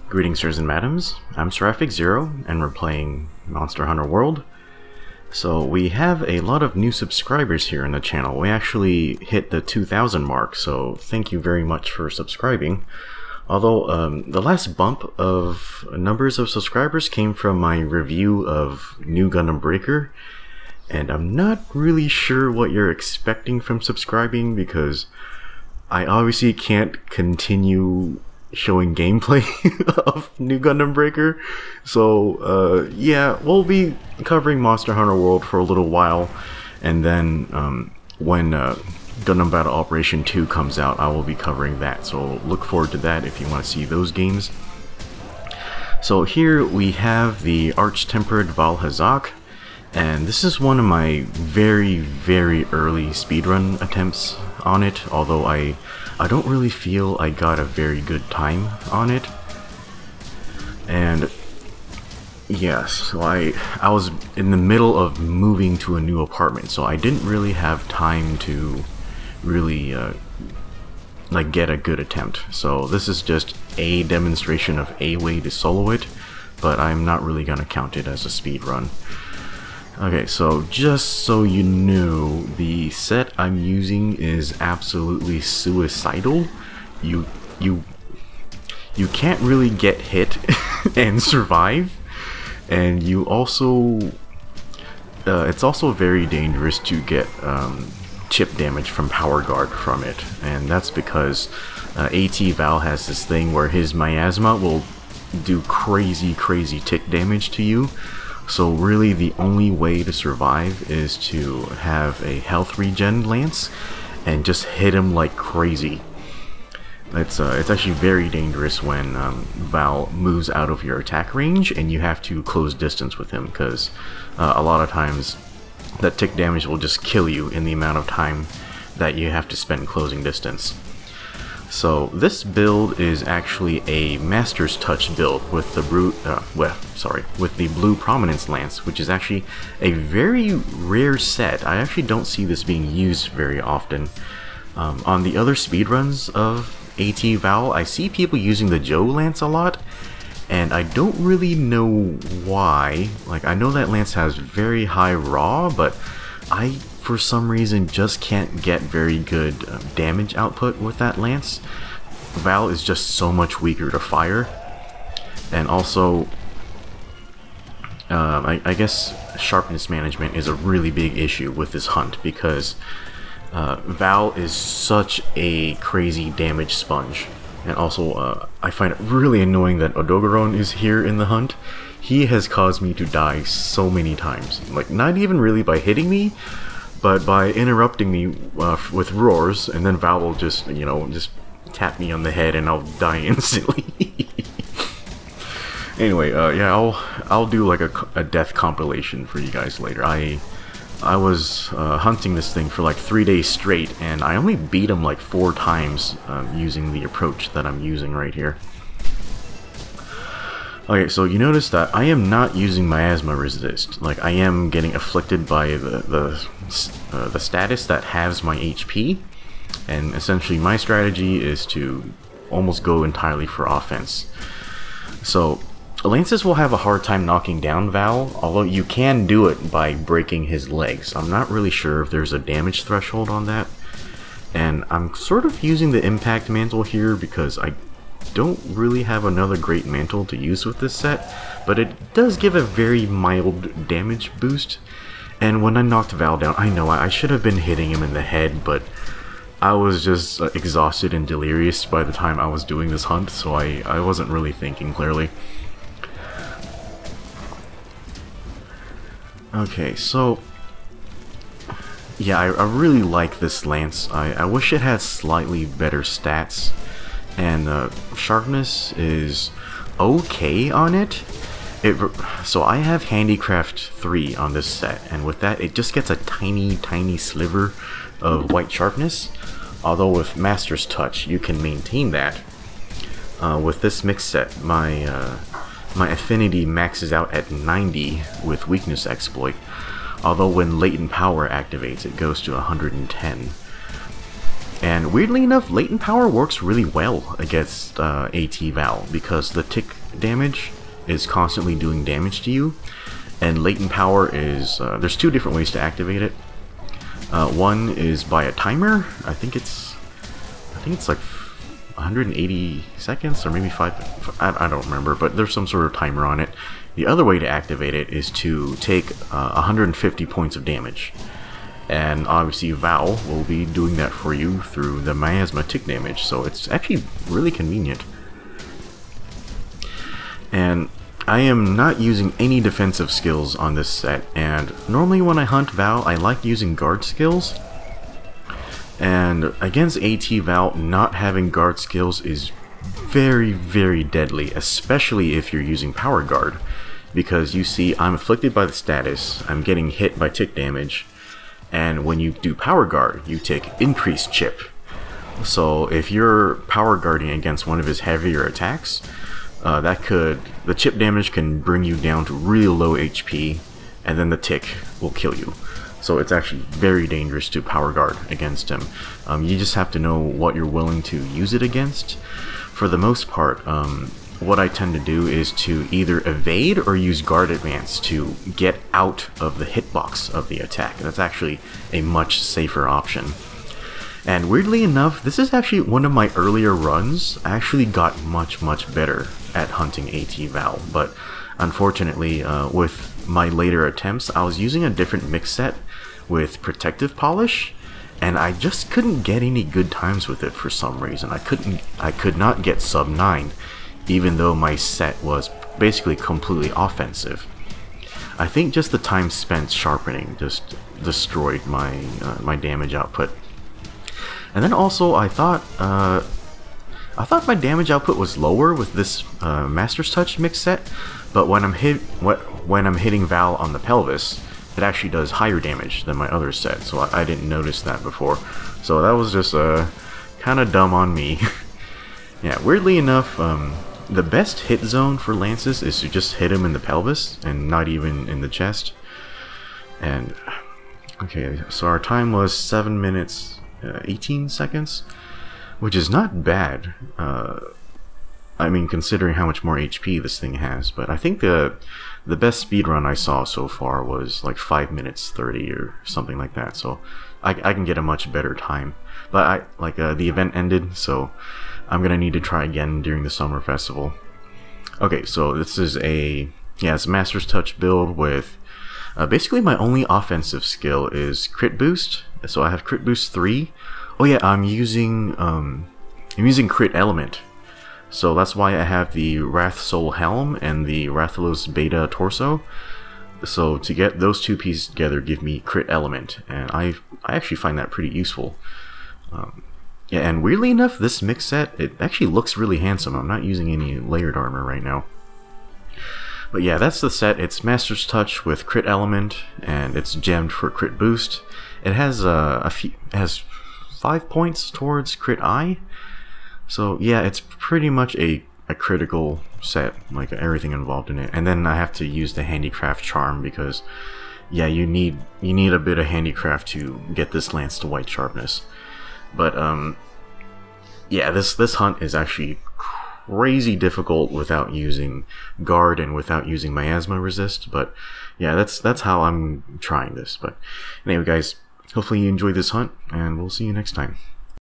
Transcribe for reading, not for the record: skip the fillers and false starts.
Greetings, sirs and madams. I'm Seraphic Zero, and we're playing Monster Hunter World. So we have a lot of new subscribers here on the channel. We actually hit the 2,000 mark, so thank you very much for subscribing. Although the last bump of numbers of subscribers came from my review of New Gundam Breaker, and I'm not really sure what you're expecting from subscribing because I obviously can't continue showing gameplay of New Gundam Breaker. So yeah, we'll be covering Monster Hunter World for a little while, and then when Gundam Battle Operation 2 comes out, I will be covering that, so look forward to that if you want to see those games. So here we have the Arch-Tempered Vaal Hazak, and this is one of my very early speedrun attempts on it, although I don't really feel I got a very good time on it. And yes, so I was in the middle of moving to a new apartment, so I didn't really have time to really like get a good attempt. So this is just a demonstration of a way to solo it, but I'm not really gonna count it as a speed run. Okay, so just so you know, the set I'm using is absolutely suicidal. You can't really get hit and survive, and you also it's also very dangerous to get chip damage from Power Guard from it, and that's because AT Vaal has this thing where his miasma will do crazy tick damage to you. So really the only way to survive is to have a health regen lance and just hit him like crazy. It's actually very dangerous when Vaal moves out of your attack range and you have to close distance with him, because a lot of times that tick damage will just kill you in the amount of time that you have to spend closing distance. So this build is actually a Master's Touch build with the with the Blue Prominence Lance, which is actually a very rare set. I actually don't see this being used very often. On the other speedruns of AT Vaal, I see people using the Joe Lance a lot, and I don't really know why. Like, I know that Lance has very high raw, but I, for some reason, just can't get very good damage output with that lance. Vaal is just so much weaker to fire, and also I guess sharpness management is a really big issue with this hunt, because Vaal is such a crazy damage sponge. And also I find it really annoying that Odogaron is here in the hunt. He has caused me to die so many times, like not even really by hitting me, but by interrupting me with roars, and then Vaal will just, you know, just tap me on the head and I'll die instantly. Anyway, yeah, I'll do like a death compilation for you guys later. I was hunting this thing for like 3 days straight, and I only beat him like 4 times using the approach that I'm using right here. Okay, so you notice that I am not using miasma resist. Like, I am getting afflicted by the status that halves my HP, and essentially my strategy is to almost go entirely for offense. So Lances will have a hard time knocking down Vaal, although you can do it by breaking his legs. I'm not really sure if there's a damage threshold on that, and I'm sort of using the impact mantle here because I don't really have another great mantle to use with this set, but it does give a very mild damage boost. And when I knocked Vaal down, I know I should have been hitting him in the head, but I was just exhausted and delirious by the time I was doing this hunt, so I wasn't really thinking clearly. Okay, so yeah, I really like this lance. I wish it had slightly better stats, and sharpness is okay on it. So I have Handicraft 3 on this set, and with that it just gets a tiny sliver of white sharpness, although with Master's Touch you can maintain that. With this mix set, my affinity maxes out at 90 with Weakness Exploit, although when Latent Power activates it goes to 110. And weirdly enough, latent power works really well against AT Vaal because the tick damage is constantly doing damage to you, and latent power is there's two different ways to activate it. One is by a timer. I think it's like 180 seconds or maybe 5. I don't remember, but there's some sort of timer on it. The other way to activate it is to take 150 points of damage. And obviously Vaal will be doing that for you through the miasma tick damage, so it's actually really convenient. And I am not using any defensive skills on this set, and normally when I hunt Vaal, I like using guard skills. And against AT Vaal, not having guard skills is very, very deadly, especially if you're using power guard. Because you see, I'm afflicted by the status, I'm getting hit by tick damage, and when you do power guard, you take increased chip. So if you're power guarding against one of his heavier attacks, the chip damage can bring you down to real low HP, and then the tick will kill you. So it's actually very dangerous to power guard against him. You just have to know what you're willing to use it against. For the most part, what I tend to do is to either evade or use guard advance to get out of the hitbox of the attack. That's actually a much safer option. And weirdly enough, this is actually one of my earlier runs. I actually got much better at hunting AT Vaal, but unfortunately with my later attempts, I was using a different mix set with protective polish, and I just couldn't get any good times with it for some reason. I could not get sub 9, even though my set was basically completely offensive. I think just the time spent sharpening just destroyed my my damage output. And then also I thought my damage output was lower with this Master's Touch mix set, but when I'm hitting Vaal on the pelvis, it actually does higher damage than my other set, so I didn't notice that before. So that was just kind of dumb on me. Yeah, weirdly enough, the best hit zone for lances is to just hit him in the pelvis and not even in the chest. And okay, so our time was 7 minutes 18 seconds, which is not bad. I mean, considering how much more HP this thing has. But I think the best speed run I saw so far was like 5 minutes 30 or something like that. So I can get a much better time. But the event ended, so I'm gonna need to try again during the summer festival. Okay, so this is it's a Master's Touch build with basically my only offensive skill is crit boost. So I have crit boost 3. Oh yeah, I'm using crit element. So that's why I have the Wrath Soul Helm and the Rathalos Beta Torso. So to get those two pieces together give me crit element, and I actually find that pretty useful. Yeah, and weirdly enough, this mix set, it actually looks really handsome. I'm not using any layered armor right now. But yeah, that's the set. It's Master's Touch with crit element, and it's gemmed for crit boost. It has it has 5 points towards crit eye. So yeah, it's pretty much a critical set, like everything involved in it. And then I have to use the handicraft charm because yeah, you need a bit of handicraft to get this lance to white sharpness. But yeah, this hunt is actually crazy difficult without using guard and without using miasma resist. But yeah, that's how I'm trying this. But anyway, guys, hopefully you enjoyed this hunt, and we'll see you next time.